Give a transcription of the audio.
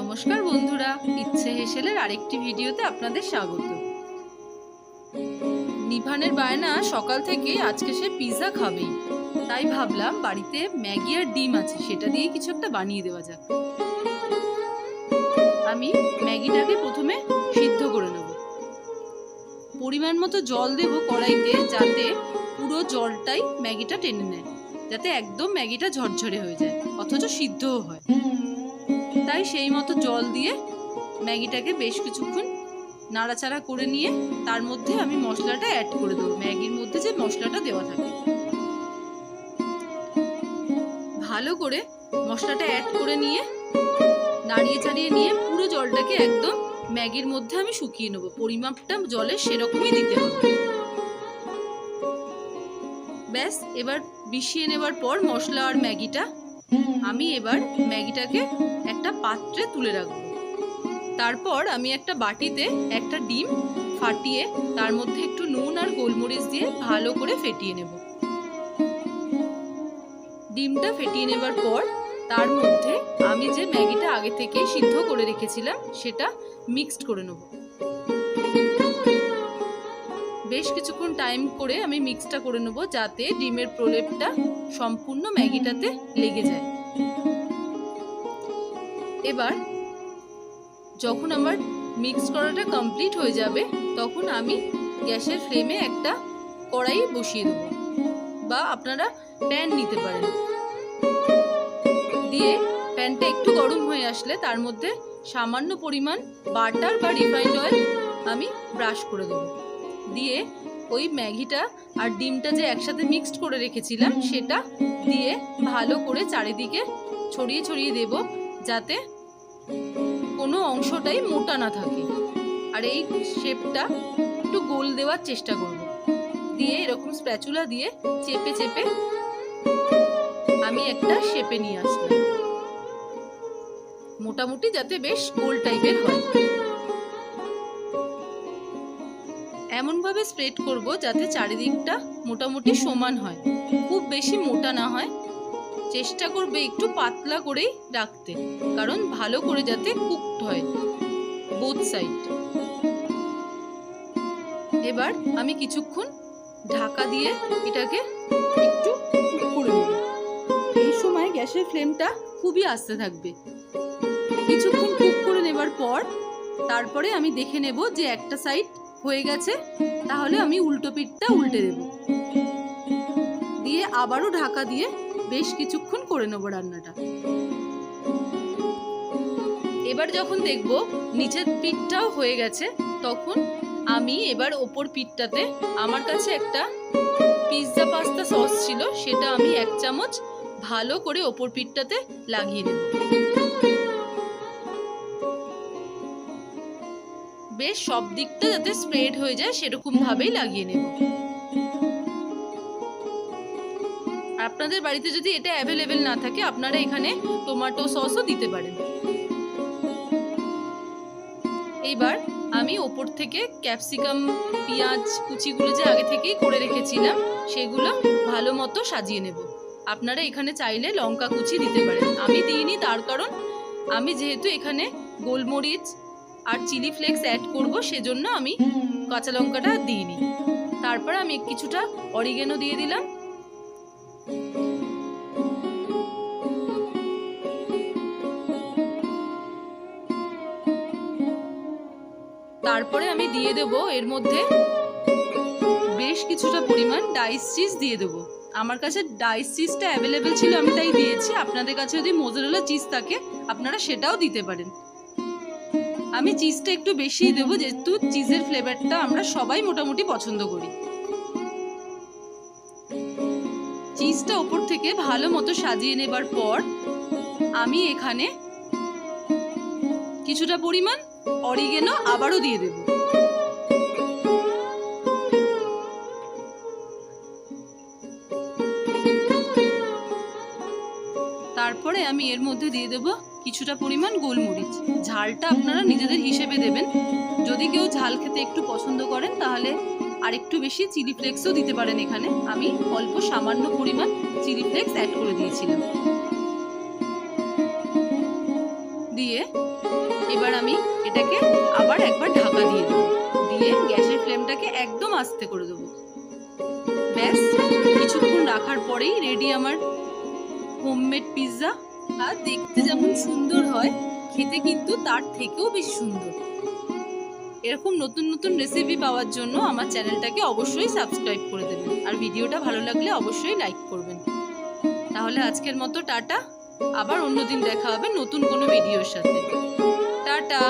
নমস্কার বন্ধুরা, ইচ্ছে হেসেলের আরেকটি ভিডিওতে আপনাদের স্বাগত। নিভানের বায়না সকাল থেকে আজকে সে পিৎজা খাবেই, তাই ভাবলাম বাড়িতে ম্যাগি আর ডিম আছে, সেটা দিয়ে কিছু একটা বানিয়ে দেওয়া যাক। আমি ম্যাগিটাকে প্রথমে সিদ্ধ করে নেব। পরিমাণ মতো জল দেব কড়াইতে, যাতে পুরো জলটাই ম্যাগিটা টেনে নেয়, যাতে একদম ম্যাগিটা ঝরঝরে হয়ে যায় অথচ সিদ্ধও হয়। তাই সেই মতো জল দিয়ে ম্যাগিটাকে বেশ কিছুক্ষণ নাড়াচাড়া করে নিয়ে তার মধ্যে আমি মশলাটা অ্যাড করে দেবো। ম্যাগির মধ্যে যে মশলাটা দেওয়া থাকে, ভালো করে মশলাটা অ্যাড করে নিয়ে নাড়িয়ে চাড়িয়ে নিয়ে পুরো জলটাকে একদম ম্যাগির মধ্যে আমি শুকিয়ে নেবো। পরিমাপটা জলের সেরকমই দিতে হবে। ব্যাস, এবার মিশিয়ে নেবার পর মশলা আর ম্যাগিটা আমি এবার ম্যাগিটাকে একটা পাত্রে তুলে রাখবো। তারপর আমি একটা বাটিতে একটা ডিম ফাটিয়ে তার মধ্যে একটু নুন আর গোলমরিচ দিয়ে ভালো করে ফেটিয়ে নেব। ডিমটা ফেটিয়ে নেবার পর তার মধ্যে আমি যে ম্যাগিটা আগে থেকে সিদ্ধ করে রেখেছিলাম সেটা মিক্সড করে নেব। বেশ কিছুক্ষণ টাইম করে আমি মিক্সটা করে নেব, যাতে ডিমের প্রলেপটা সম্পূর্ণ ম্যাগিটাতে লেগে যায়। এবার যখন আমার মিক্স করাটা কমপ্লিট হয়ে যাবে, তখন আমি গ্যাসের ফ্লেমে একটা কড়াই বসিয়ে দেবো, বা আপনারা প্যান নিতে পারেন। দিয়ে প্যানটা একটু গরম হয়ে আসলে তার মধ্যে সামান্য পরিমাণ বাটার বা রিফাইন্ড অয়েল আমি ব্রাশ করে দেবো। দিয়ে ওই ম্যাগিটা আর ডিমটা যে একসাথে মিক্সড করে রেখেছিলাম সেটা দিয়ে ভালো করে চারিদিকে ছড়িয়ে ছড়িয়ে দেব, যাতে কোনো অংশটাই মোটা না থাকে। আর এই শেপটা একটু গোল দেওয়ার চেষ্টা করব। দিয়ে এরকম স্প্যাচুলা দিয়ে চেপে চেপে আমি একটা শেপে নিয়ে আসলাম, মোটামুটি যাতে বেশ গোল টাইপের হয়। এমনভাবে স্প্রেড করব যাতে চারিদিকটা মোটামুটি সমান হয়, খুব বেশি মোটা না হয়। চেষ্টা করবে একটু পাতলা করেই রাখতে, কারণ ভালো করে যাতে কুকড হয় বোথ সাইড। এবার আমি কিছুক্ষণ ঢাকা দিয়ে এটাকে একটু কুক করে নেব। এই সময় গ্যাসের ফ্লেমটা খুবই আস্তে থাকবে। কিছুক্ষণ কুক করে নেবার পর তারপরে আমি দেখে নেব যে একটা সাইড হয়ে গেছে, তাহলে আমি উল্টো পিঠটা উল্টে দেব। দিয়ে আবারও ঢাকা দিয়ে বেশ কিছুক্ষণ করে নেব রান্নাটা। এবার যখন দেখব নিচের পিঠটাও হয়ে গেছে, তখন আমি এবার ওপর পিঠটাতে আমার কাছে একটা পিৎজা পাস্তা সস ছিল, সেটা আমি 1 চামচ ভালো করে ওপর পিঠটাতে লাগিয়ে নেব। বেশ সব দিকটা যাতে স্প্রেড হয়ে যায় সেরকম ভাবেই লাগিয়ে নেব। আপনাদের বাড়িতে যদি এটা অ্যাভেলেবেল না থাকে, আপনারা এখানে টমেটো সসও দিতে পারেন। এইবার আমি ওপর থেকে ক্যাপসিকাম, পেঁয়াজ কুচিগুলো যে আগে থেকেই করে রেখেছিলাম সেগুলো ভালো মতো সাজিয়ে নেব। আপনারা এখানে চাইলে লঙ্কা কুচি দিতে পারেন, আমি দিইনি, তার কারণ আমি যেহেতু এখানে গোলমরিচ আর চিলি ফ্লেক্স অ্যাড করব, সেজন্য আমি কাঁচা লঙ্কাটা দিইনি। তারপর আমি কিছুটা অরিগেনো দিয়ে দিলাম। তারপরে আমি দিয়ে দেব এর মধ্যে বেশ কিছুটা পরিমাণ ডাইস চিজ দিয়ে দেবো। আমার কাছে ডাইস চিজটা অ্যাভেলেবেল ছিল, আমি তাই দিয়েছি। আপনাদের কাছে যদি মোজারেলা চিজ থাকে আপনারা সেটাও দিতে পারেন। আমি চিজটা একটু বেশিই দেবো, যেহেতু চিজের ফ্লেভারটা আমরা সবাই মোটামুটি পছন্দ করি। চিজটা ওপর থেকে ভালো মতো সাজিয়ে নেবার পর আমি এখানে কিছুটা পরিমাণ অরিগেনো আবারও দিয়ে দেব। তারপরে আমি এর মধ্যে দিয়ে দেব কিছুটা পরিমাণ গোলমরিচ। ঝালটা আপনারা নিজেদের হিসেবে দেবেন। যদি কেউ ঝাল খেতে একটু পছন্দ করেন তাহলে আর একটু বেশি চিলি ফ্লেক্সও দিতে পারেন। এখানে আমি অল্প সামান্য পরিমাণ চিলি ফ্লেক্স অ্যাড করে দিয়েছিলাম। দিয়ে দিয়ে এবার আমি এটাকে আবার একবার ঢাকা দিয়ে দেবো, দিয়ে গ্যাসের ফ্লেমটাকে একদম আস্তে করে দেবো। ব্যাস, কিছুক্ষণ রাখার পরেই রেডি আমার হোমমেড পিৎজা। আর দেখতে যেমন সুন্দর হয়, খেতে কিন্তু তার থেকেও বেশি সুন্দর। এরকম নতুন নতুন রেসিপি পাওয়ার জন্য আমার চ্যানেলটাকে অবশ্যই সাবস্ক্রাইব করে দেবেন, আর ভিডিওটা ভালো লাগলে অবশ্যই লাইক করবেন। তাহলে আজকের মতো টাটা, আবার অন্যদিন দেখা হবে নতুন কোনো ভিডিওর সাথে। টাটা।